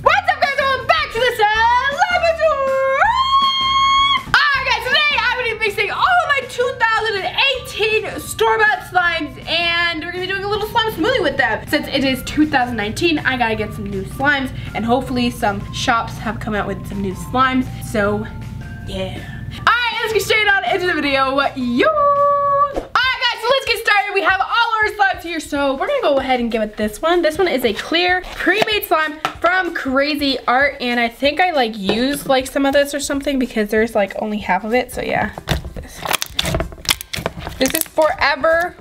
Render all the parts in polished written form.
What's up, guys? Welcome back to the Slimeatory! Alright, guys, today I'm going to be mixing all of my 2018 store-bought slimes, and we're going to be doing a little slime smoothie with them. Since it is 2019, I got to get some new slimes, and hopefully some shops have come out with some new slimes, so yeah. Alright, let's get straight on into the video. Let's get started. We have all our slimes here, so we're gonna go ahead and give it this one. This one is a clear pre-made slime from Crazy Art, and I think I like used like some of this or something because there's like only half of it. So yeah, this is forever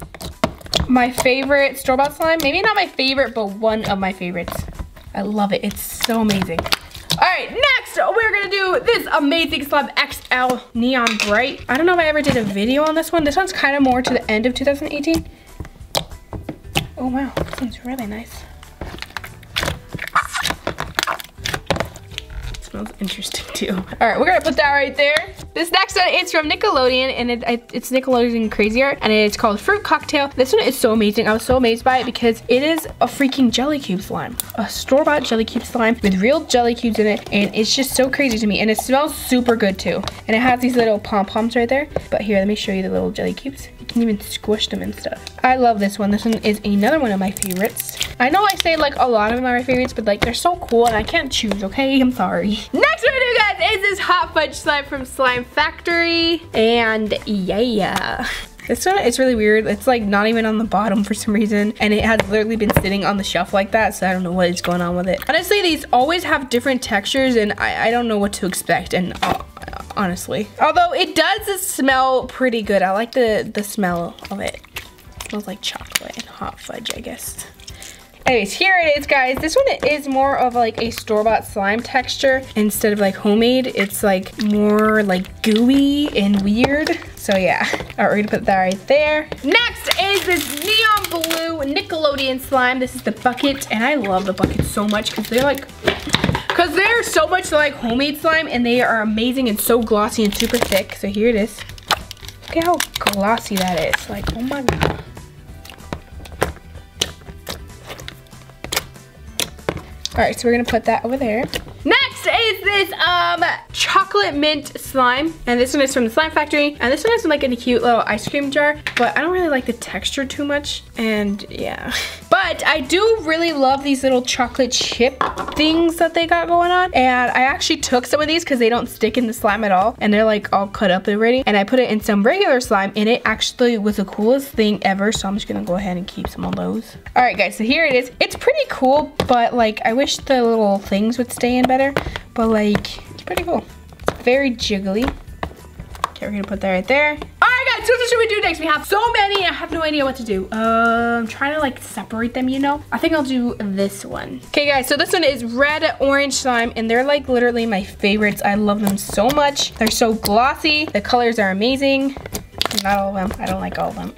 my favorite store-bought slime. Maybe not my favorite, but one of my favorites. I love it. It's so amazing. Alright, next we're gonna do this amazing slime XL Neon Bright. I don't know if I ever did a video on this one. This one's kind of more to the end of 2018. Oh wow, this one's really nice. It smells interesting too. Alright, we're gonna put that right there. This next one is from Nickelodeon, and it's Nickelodeon Crazy Art, and it's called Fruit Cocktail. This one is so amazing. I was so amazed by it because it is a freaking jelly cube slime. A store-bought jelly cube slime with real jelly cubes in it, and it's just so crazy to me, and it smells super good too. And it has these little pom-poms right there. But here, let me show you the little jelly cubes. You can even squish them and stuff. I love this one. This one is another one of my favorites. I know I say like a lot of them are my favorites, but like they're so cool and I can't choose, okay? I'm sorry. Next one I do, guys, is this hot fudge slime from Slime Factory, and yeah. This one is really weird. It's like not even on the bottom for some reason, and it has literally been sitting on the shelf like that, so I don't know what is going on with it. Honestly, these always have different textures, and I don't know what to expect, and honestly. Although it does smell pretty good. I like the smell of it. It smells like chocolate and hot fudge, I guess. Anyways, here it is, guys. This one is more of like a store-bought slime texture instead of like homemade. It's like more like gooey and weird. So yeah, all right, we're gonna put that right there. Next is this neon blue Nickelodeon slime. This is the bucket, and I love the bucket so much because they're so much like homemade slime, and they are amazing and so glossy and super thick. So here it is. Look at how glossy that is. Like, oh my god. All right, so we're gonna put that over there. Next is this chocolate mint slime, and this one is from the Slime Factory, and this one is like in a cute little ice cream jar, but I don't really like the texture too much, and yeah. But I do really love these little chocolate chip things that they got going on, and I actually took some of these because they don't stick in the slime at all, and they're like all cut up already, and I put it in some regular slime, and it actually was the coolest thing ever, so I'm just gonna go ahead and keep some of those. All right, guys, so here it is. It's pretty cool, but like I wish the little things would stay in better, but like it's pretty cool. It's very jiggly. Okay, we're gonna put that right there. All right, guys, so what should we do next? We have so many, I have no idea what to do. I'm trying to like separate them, you know? I think I'll do this one. Okay, guys, so this one is red orange slime, and they're like literally my favorites. I love them so much. They're so glossy. The colors are amazing. Not all of them, I don't like all of them.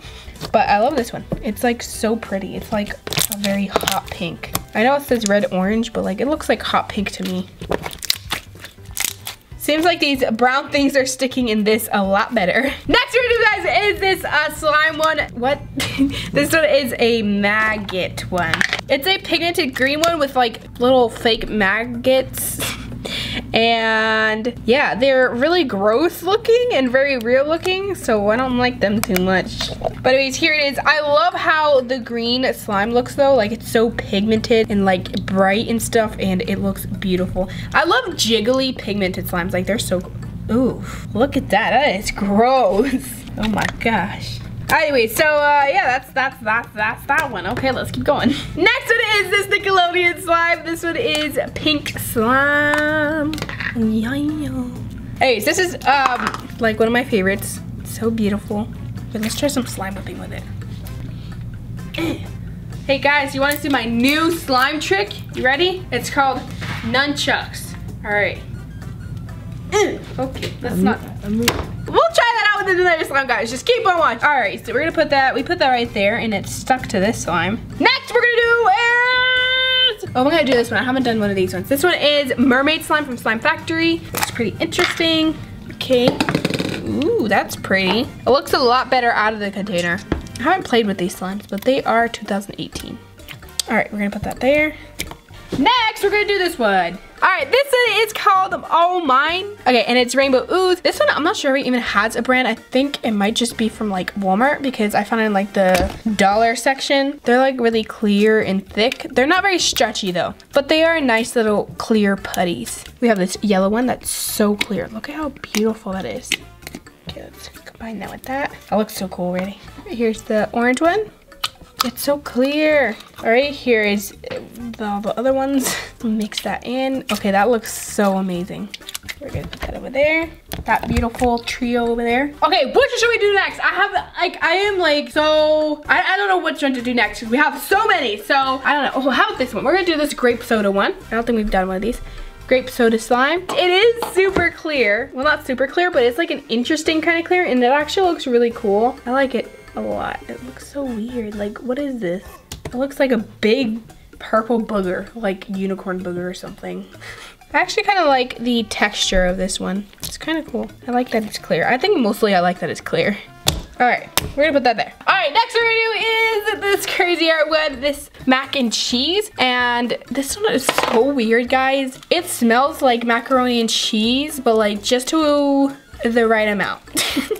But I love this one. It's like so pretty. It's like a very hot pink. I know it says red orange, but like it looks like hot pink to me. Seems like these brown things are sticking in this a lot better. Next we're gonna do, guys, is this slime one. What? This one is a maggot one. It's a pigmented green one with like little fake maggots. And yeah, they're really gross looking and very real looking, so I don't like them too much. But anyways, here it is. I love how the green slime looks though. Like it's so pigmented and like bright and stuff, and it looks beautiful. I love jiggly pigmented slimes. Like they're so, ooh, look at that. That is gross. Oh my gosh. Anyway, so yeah, that's that one. Okay, let's keep going. Next one is this Nickelodeon slime. This one is pink slime. Hey, so this is like one of my favorites. It's so beautiful. But let's try some slime whipping with it. Hey guys, you want to see my new slime trick? You ready? It's called nunchucks. All right. Okay, that's not. We'll try that out with another slime, guys. Just keep on watching. All right, so we're gonna put that. We put that right there, and it's stuck to this slime. Next, we're gonna do is. Oh, I'm gonna do this one. I haven't done one of these ones. This one is Mermaid slime from Slime Factory. It's pretty interesting. Okay. Ooh, that's pretty. It looks a lot better out of the container. I haven't played with these slimes, but they are 2018. All right, we're gonna put that there. Next, we're gonna do this one. All right, this is called All Mine. Okay, and it's Rainbow Ooze. This one, I'm not sure if it even has a brand. I think it might just be from like Walmart because I found it in like the dollar section. They're like really clear and thick. They're not very stretchy though, but they are nice little clear putties. We have this yellow one that's so clear. Look at how beautiful that is. Okay, let's combine that with that. That looks so cool already. Here's the orange one. It's so clear. All right, here is all the other ones. Mix that in. Okay, that looks so amazing. We're gonna put that over there. That beautiful trio over there. Okay, which should we do next? I don't know which one to do next. We have so many, so I don't know. Oh, how about this one? We're gonna do this grape soda one. I don't think we've done one of these. Grape soda slime. It is super clear. Well, not super clear, but it's like an interesting kind of clear, and it actually looks really cool. I like it a lot. It looks so weird. Like, what is this? It looks like a big purple booger, like unicorn booger or something. I actually kind of like the texture of this one. It's kind of cool. I like that it's clear. I think mostly I like that it's clear. All right, we're gonna put that there. All right, next we're gonna do is this crazy art with this mac and cheese. And this one is so weird, guys. It smells like macaroni and cheese, but like just to the right amount.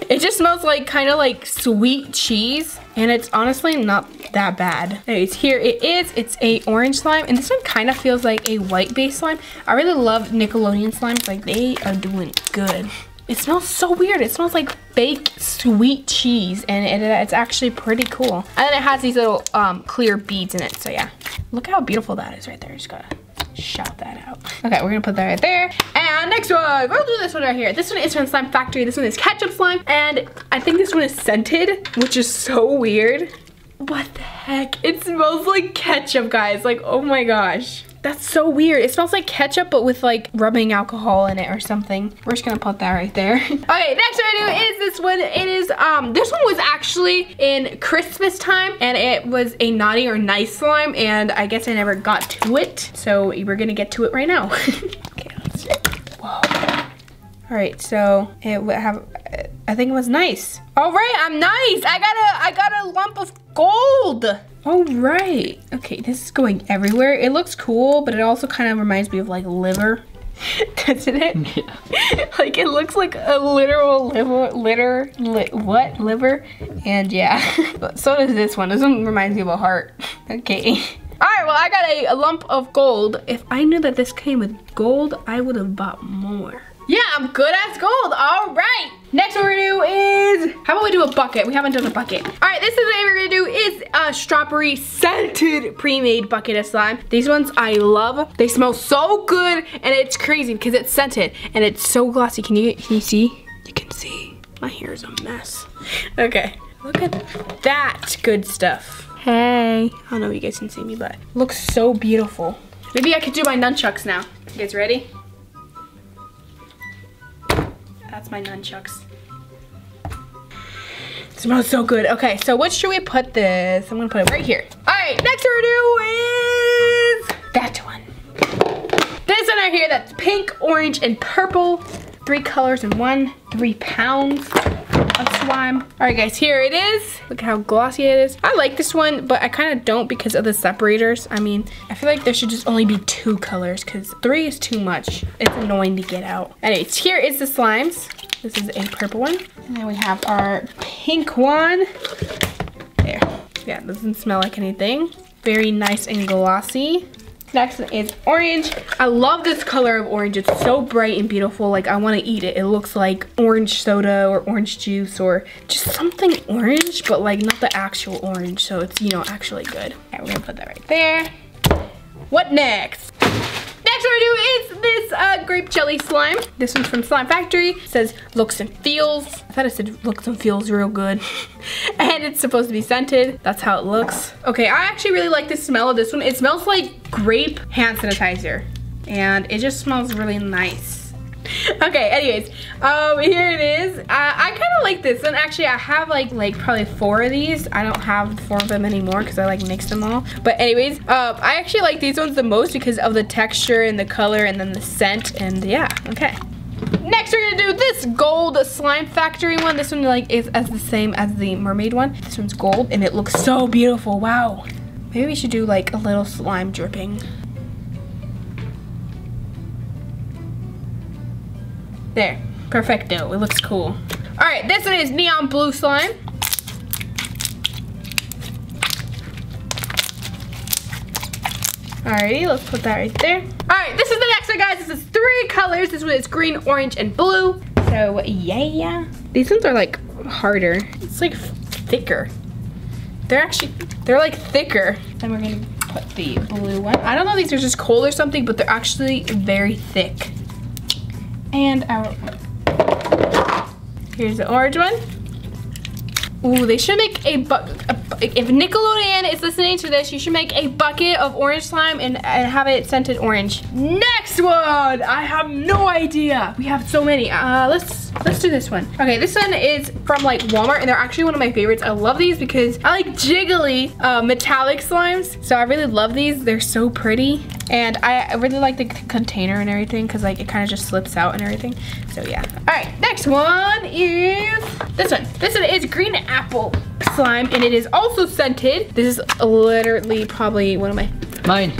It just smells like kind of like sweet cheese, and it's honestly not that bad. Anyways, here it is. It's a orange slime, and this one kind of feels like a white based slime. I really love Nickelodeon slimes. Like, they are doing good. It smells so weird. It smells like baked sweet cheese, and it's actually pretty cool. And then it has these little clear beads in it, so yeah. Look how beautiful that is right there. Just gotta shout that out. Okay, we're gonna put that right there. And next one, we'll do this one right here. This one is from Slime Factory. This one is ketchup slime, and I think this one is scented, which is so weird. What the heck? It smells like ketchup, guys. Like, oh my gosh. That's so weird. It smells like ketchup, but with like rubbing alcohol in it or something. We're just gonna put that right there. Okay, next one I do is this one. It is, this one was actually in Christmas time, and it was a naughty or nice slime, and I guess I never got to it. So we're gonna get to it right now. Okay, let's see. Whoa. All right, so it would have, I think it was nice. All right, I'm nice. I got a lump of gold. All right. Okay, this is going everywhere. It looks cool, but it also kind of reminds me of like liver. Doesn't it? Yeah. Like, it looks like a literal liver. And yeah. But so does this one. This one reminds me of a heart. Okay. All right, well, I got a lump of gold. If I knew that this came with gold, I would have bought more. Yeah, I'm good as gold. All right. Next what we're gonna do is, how about we do a bucket? We haven't done a bucket. All right, this is what we're gonna do is a strawberry scented pre-made bucket of slime. These ones I love. They smell so good, and it's crazy because it's scented and it's so glossy. Can you see? You can see. My hair is a mess. Okay, look at that good stuff. Hey, I don't know if you guys can see me, but it looks so beautiful. Maybe I could do my nunchucks now. You guys ready? That's my nunchucks. It smells so good. Okay, so which should we put this? I'm gonna put it right here. All right, next we're gonna do is that one. This one right here, that's pink, orange, and purple. 3 colors in one, 3 pounds of slime. All right, guys, here it is. Look at how glossy it is. I like this one, but I kind of don't because of the separators. I mean, I feel like there should just only be 2 colors because 3 is too much. It's annoying to get out. Anyways, here is the slimes. This is a purple one. And then we have our pink one. There. Yeah, it doesn't smell like anything. Very nice and glossy. Next one is orange. I love this color of orange. It's so bright and beautiful. Like, I want to eat it. It looks like orange soda or orange juice or just something orange, but like not the actual orange. So it's, you know, actually good. Okay, we're gonna put that right there. What next? Next we're gonna do is this grape jelly slime. This one's from Slime Factory. It says looks and feels. I thought it said looks and feels real good. And it's supposed to be scented. That's how it looks. Okay, I actually really like the smell of this one. It smells like grape hand sanitizer. And it just smells really nice. Okay, anyways, here it is. I kind of like this, and actually I have like probably 4 of these. I don't have 4 of them anymore because I like mixed them all. But anyways, I actually like these ones the most because of the texture and the color and then the scent, and yeah, okay. Next we're gonna do this gold Slime Factory one. This one like is as the same as the Mermaid one. This one's gold and it looks so beautiful, wow. Maybe we should do like a little slime dripping. There, perfecto, it looks cool. All right, this one is neon blue slime. Alrighty, let's put that right there. All right, this is the next one, guys. This is 3 colors. This one is green, orange, and blue. So yeah, these ones are like harder. It's like thicker. They're like thicker. Then we're gonna put the blue one. I don't know if these are just cold or something, but they're actually very thick. And here's the orange one. Ooh, they should make if Nickelodeon is listening to this, you should make a bucket of orange slime and have it scented orange. Next one, I have no idea. We have so many. Let's do this one. Okay, this one is from like Walmart, and they're actually one of my favorites. I love these because I like jiggly metallic slimes. So I really love these. They're so pretty. And I really like the container and everything because like it kind of just slips out and everything. So yeah. All right, next one is this one. This one is green apple slime, and it is also scented. This is literally probably one of mine.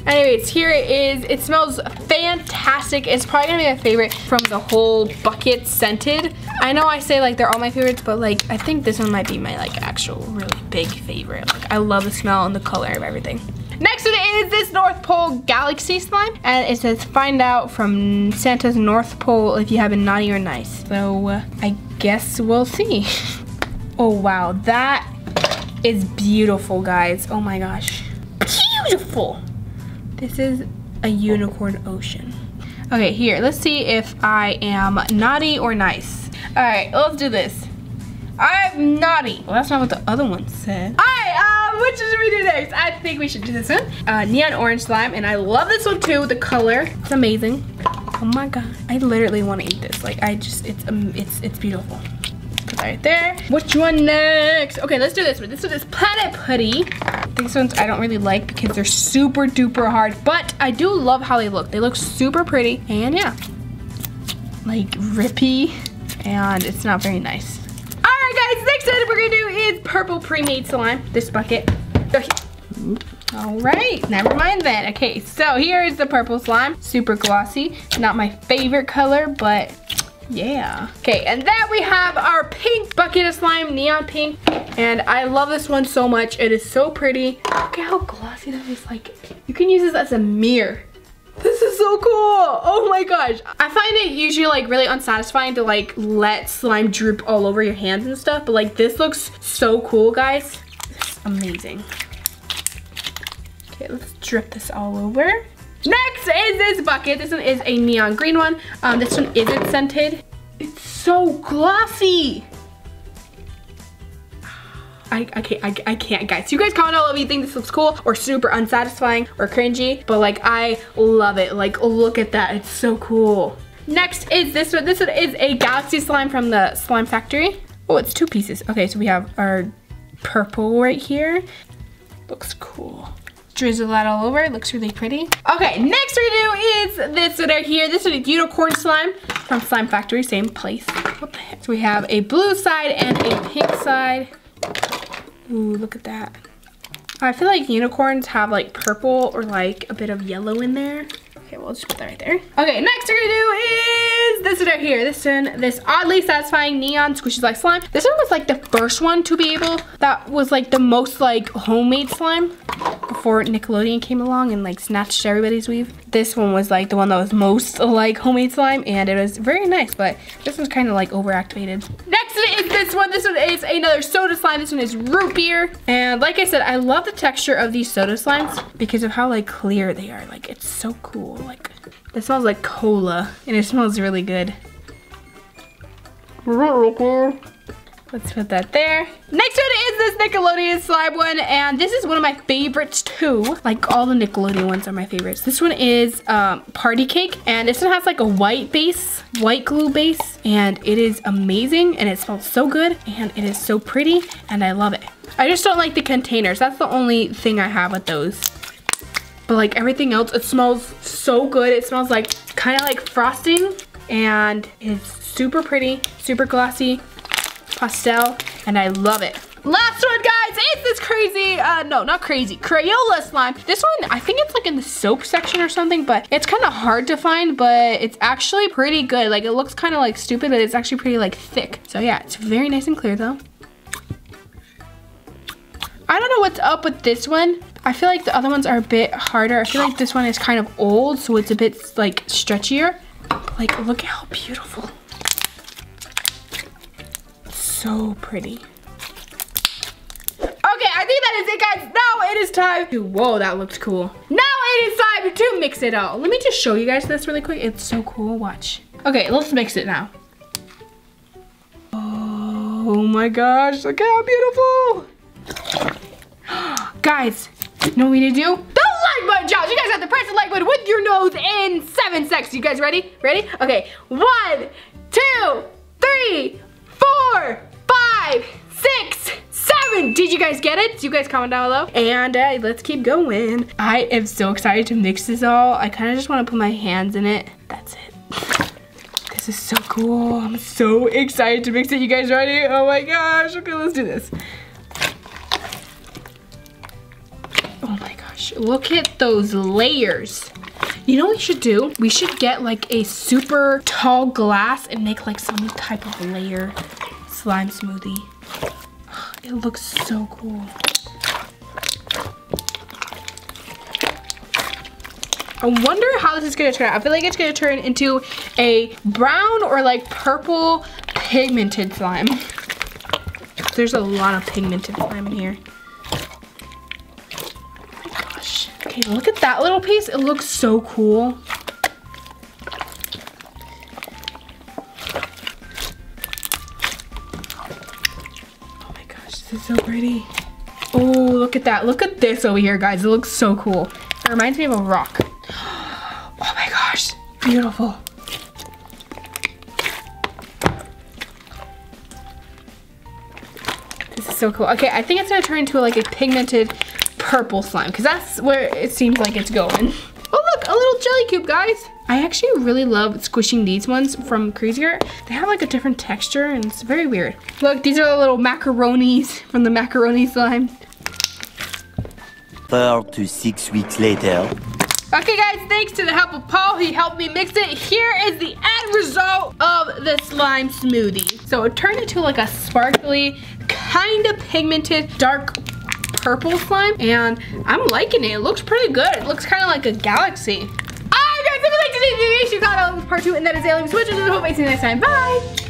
Anyways, here it is. It smells fantastic. It's probably gonna be my favorite from the whole bucket scented. I know I say like they're all my favorites, but like I think this one might be my like actual really big favorite. Like I love the smell and the color of everything. Next one is this North Pole Galaxy slime, and it says find out from Santa's North Pole if you have been naughty or nice. So I guess we'll see. Oh wow, that is beautiful, guys. Oh my gosh, beautiful. This is a unicorn ocean. Okay, here, let's see if I am naughty or nice. All right, let's do this. I'm naughty. Well, that's not what the other one said. All right, which should we do next? I think we should do this one. Neon orange slime, and I love this one too. The color, it's amazing. Oh my god, I literally want to eat this. Like, it's beautiful. Put that right there. Which one next? Okay, let's do this one. This one is Planet Putty. These ones I don't really like because they're super duper hard, but I do love how they look. They look super pretty, and yeah, like rippy, and it's not very nice. Guys, next item we're gonna do is purple pre-made slime. This bucket. All right, never mind then. Okay, so here is the purple slime. Super glossy. Not my favorite color, but yeah. Okay, and then we have our pink bucket of slime, neon pink. And I love this one so much. It is so pretty. Look at how glossy that is. Like, you can use this as a mirror. This is so cool. Oh my gosh. I find it usually like really unsatisfying to like let slime droop all over your hands and stuff, but like this looks so cool, guys. This is amazing. Okay, let's drip this all over. Next is this bucket. This one is a neon green one. This one isn't scented. It's so glossy. I can't, guys. You guys comment below if you think this looks cool or super unsatisfying or cringy, but like I love it. Like look at that, it's so cool. Next is this one. This one is a galaxy slime from the Slime Factory. Oh, it's 2 pieces. Okay, so we have our purple right here. Looks cool. Drizzle that all over, it looks really pretty. Okay, next we do is this one right here. This is unicorn slime from Slime Factory, same place. What the heck? So we have a blue side and a pink side. Ooh, look at that. I feel like unicorns have like purple or like a bit of yellow in there. Okay, we'll just put that right there. Okay, next we're gonna do is this one right here. This one, this oddly satisfying neon squishy like slime. This one was like the first one to be able, that was like the most like homemade slime before Nickelodeon came along and like snatched everybody's weave. This one was like the one that was most like homemade slime, and it was very nice, but this one's kind of like overactivated. Next is this one. This one is another soda slime. This one is root beer. And like I said, I love the texture of these soda slimes because of how like clear they are. Like it's so cool. Like it smells like cola and it smells really good. Let's put that there. Next one is this Nickelodeon slime one, and this is one of my favorites too. Like all the Nickelodeon ones are my favorites. This one is Party Cake, and this one has like a white base, white glue base, and it is amazing, and it smells so good, and it is so pretty, and I love it. I just don't like the containers. That's the only thing I have with those. But like everything else, it smells so good. It smells like kind of like frosting, and it's super pretty, super glossy, pastel, and I love it. Last one, guys. It's this crazy, no, not crazy, Crayola slime. This one, I think it's like in the soap section or something, but it's kind of hard to find, but it's actually pretty good. Like, it looks kind of like stupid, but it's actually pretty like thick. So yeah, it's very nice and clear though. I don't know what's up with this one. I feel like the other ones are a bit harder. I feel like this one is kind of old, so it's a bit like stretchier. Like, look at how beautiful. So pretty. Okay, I think that is it, guys. Now it is time to, whoa, that looks cool. Now it is time to mix it all. Let me just show you guys this really quick. It's so cool, watch. Okay, let's mix it now. Oh my gosh, look how beautiful. Guys, you know what we need to do? The like button challenge. You guys have to press the like button with your nose in 7 seconds. You guys ready? Ready? Okay, 1, 2, 3, 4, 5, 6, 7. Did you guys get it? You guys comment down below. And let's keep going. I am so excited to mix this all. I kind of just want to put my hands in it. That's it. This is so cool. I'm so excited to mix it. You guys ready? Oh my gosh. Okay, let's do this. Oh my gosh, look at those layers. You know what we should do? We should get like a super tall glass and make like some type of layer slime smoothie. It looks so cool. I wonder how this is gonna turn out. I feel like it's gonna turn into a brown or like purple pigmented slime. There's a lot of pigmented slime in here. Okay, look at that little piece. It looks so cool. Oh my gosh, this is so pretty. Oh, look at that. Look at this over here, guys. It looks so cool. It reminds me of a rock. Oh my gosh, beautiful. This is so cool. Okay, I think it's gonna turn into like a pigmented purple slime, because that's where it seems like it's going. Oh look, a little jelly cube, guys. I actually really love squishing these ones from Crazy Art. They have like a different texture and it's very weird. Look, these are the little macaronis from the macaroni slime. 4 to 6 weeks later. Okay guys, thanks to the help of Paul, he helped me mix it. Here is the end result of the slime smoothie. So it turned into like a sparkly, kind of pigmented, dark purple slime, and I'm liking it. It looks pretty good. It looks kind of like a galaxy. Alright guys, if you liked today's video, you should comment on part 2, and that is Alien Switch, and I hope I see you next time. Bye!